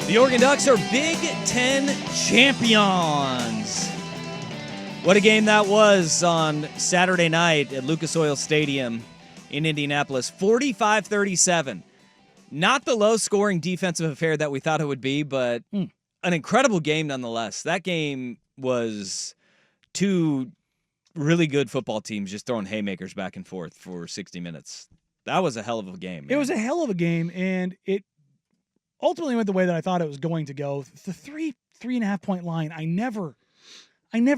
The Oregon Ducks are Big Ten champions. What a game that was on Saturday night at Lucas Oil Stadium in Indianapolis. 45-37. Not the low-scoring defensive affair that we thought it would be, but an incredible game nonetheless. That game was two really good football teams just throwing haymakers back and forth for 60 minutes. That was a hell of a game, man. It was a hell of a game, and it ultimately went the way that I thought it was going to go. The 3.5 point line, I never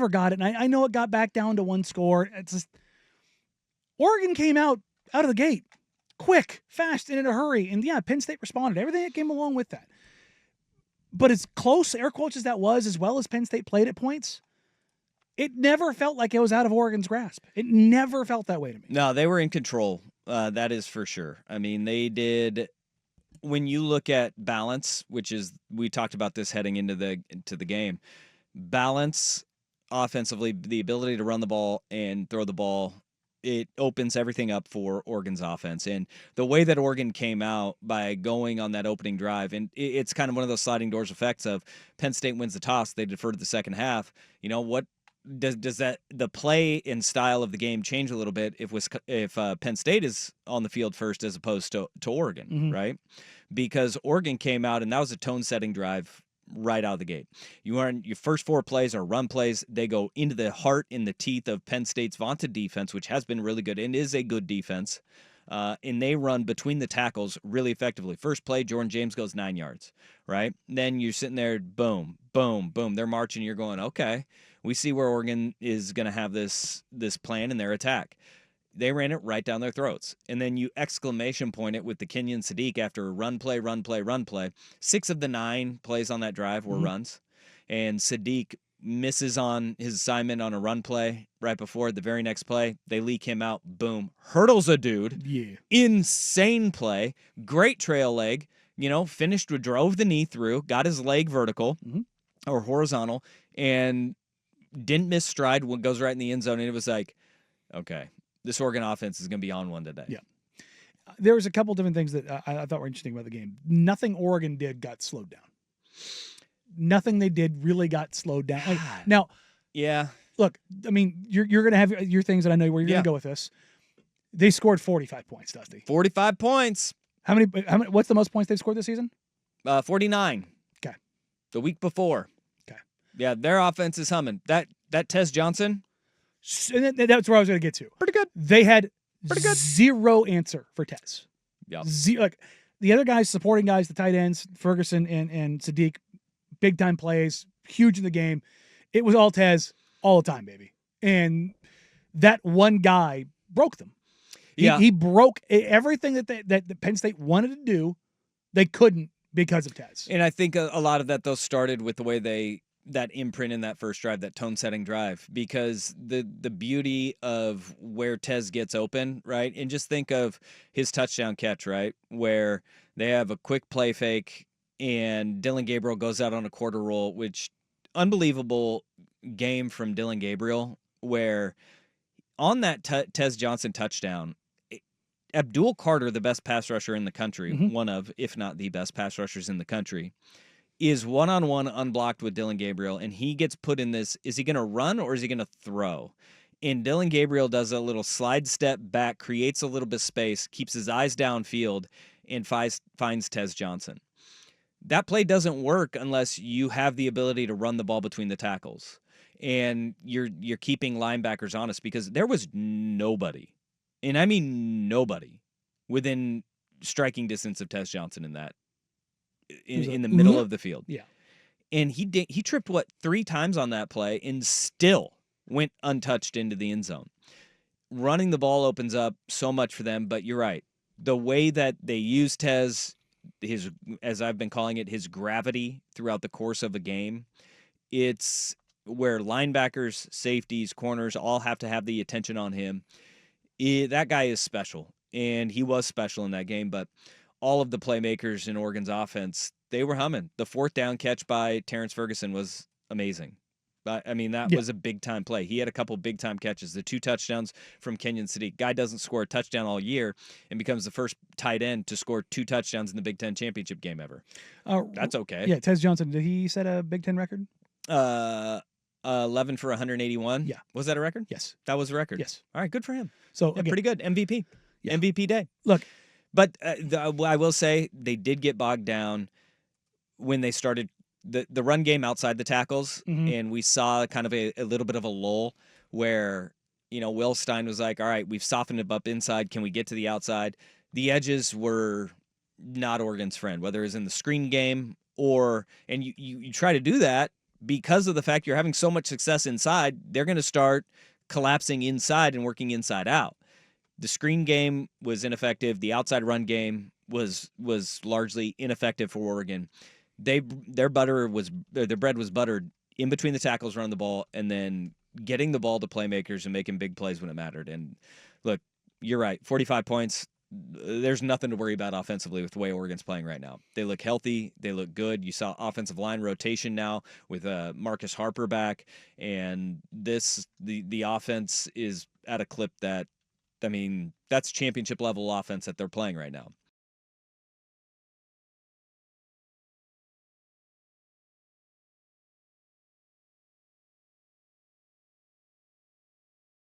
got it. And I know it got back down to one score. It's just Oregon came out of the gate quick, fast, and in a hurry. And yeah, Penn State responded. Everything that came along with that. But as close, air quotes, as that was, as well as Penn State played at points, it never felt like it was out of Oregon's grasp. It never felt that way to me. No, they were in control. That is for sure. I mean, they did. When you look at balance, which is, we talked about this heading into the game, balance offensively, the ability to run the ball and throw the ball, it opens everything up for Oregon's offense. And the way that Oregon came out by going on that opening drive, and it's kind of one of those sliding doors effects of Penn State wins the toss, they defer to the second half. You know what? Does that the play and style of the game change a little bit if Penn State is on the field first as opposed to Oregon, right? Because Oregon came out and that was a tone-setting drive right out of the gate. Your first four plays are run plays. They go into the heart, in the teeth of Penn State's vaunted defense, which has been really good and is a good defense. And they run between the tackles really effectively. First play, Jordan James goes 9 yards, right? Then you're sitting there, boom, boom, boom. They're marching. You're going, okay, we see where Oregon is going to have this plan in their attack. They ran it right down their throats. And then you exclamation point it with the Kenyon Sadiq after run play, run play, run play. 6 of the 9 plays on that drive were runs. And Sadiq misses on his assignment on a run play right before the very next play. They leak him out. Boom. Hurdles a dude. Yeah. Insane play. Great trail leg. Finished, drove the knee through, got his leg vertical or horizontal, and didn't miss stride when it goes right in the end zone. And it was like, okay, this Oregon offense is going to be on one today. Yeah. There was a couple different things that I thought were interesting about the game. Nothing Oregon did got slowed down. Nothing they did really got slowed down. Now, yeah. Look, I mean, you're going to have your things that I know where you're going to go with this. They scored 45 points, Dusty. 45 points. How many? What's the most points they've scored this season? 49. Okay. The week before. Okay. Yeah, their offense is humming. That Tez Johnson. And that's where I was going to get to. Pretty good. They had zero answer for Tez. Yeah. Like the other guys, supporting guys, the tight ends, Ferguson and Sadiq, big time plays, huge in the game. It was all Tez all the time, baby. And that one guy broke them. He broke everything that Penn State wanted to do. They couldn't because of Tez. And I think a lot of that, though, started with the way that imprint in that first drive, that tone-setting drive, because the beauty of where Tez gets open, right? And just think of his touchdown catch, right, where they have a quick play fake and Dylan Gabriel goes out on a quarter roll, which unbelievable game from Dylan Gabriel, where on that Tez Johnson touchdown, Abdul Carter, the best pass rusher in the country, one of, if not the best pass rushers in the country, is one-on-one unblocked with Dylan Gabriel, and he gets put in this, is he going to run or is he going to throw? And Dylan Gabriel does a little slide step back, creates a little bit of space, keeps his eyes downfield, and finds Tez Johnson. That play doesn't work unless you have the ability to run the ball between the tackles. And you're keeping linebackers honest, because there was nobody, and I mean nobody, within striking distance of Tez Johnson in that. In the middle of the field. Yeah. And he tripped, 3 times on that play and still went untouched into the end zone. Running the ball opens up so much for them, but you're right. The way that they use Tez, his, as I've been calling it, his gravity throughout the course of a game, it's where linebackers, safeties, corners all have to have the attention on him. That guy is special, and he was special in that game, but all of the playmakers in Oregon's offense, they were humming. The 4th down catch by Terrence Ferguson was amazing. I mean, that Yeah. was a big-time play. He had a couple big-time catches. The 2 touchdowns from Kenyon City. Guy doesn't score a touchdown all year and becomes the first tight end to score 2 touchdowns in the Big Ten championship game ever. That's okay. Yeah, Tez Johnson, did he set a Big Ten record? 11 for 181. Yeah. Was that a record? Yes. That was a record. Yes. All right, good for him. So Yeah, again, pretty good. MVP. Yeah. MVP day. Look, but I will say they did get bogged down when they started the run game outside the tackles, and we saw kind of a little bit of a lull where, Will Stein was like, all right, we've softened it up inside. Can we get to the outside? The edges were not Oregon's friend, whether it's in the screen game and you try to do that because of the fact you're having so much success inside, they're going to start collapsing inside and working inside out. The screen game was ineffective. The outside run game was largely ineffective for Oregon. Their bread was buttered in between the tackles, running the ball, and then getting the ball to playmakers and making big plays when it mattered. And look, you're right. 45 points. There's nothing to worry about offensively with the way Oregon's playing right now. They look healthy. They look good. You saw offensive line rotation now with Marcus Harper back, and the offense is at a clip that, I mean, that's championship level offense that they're playing right now.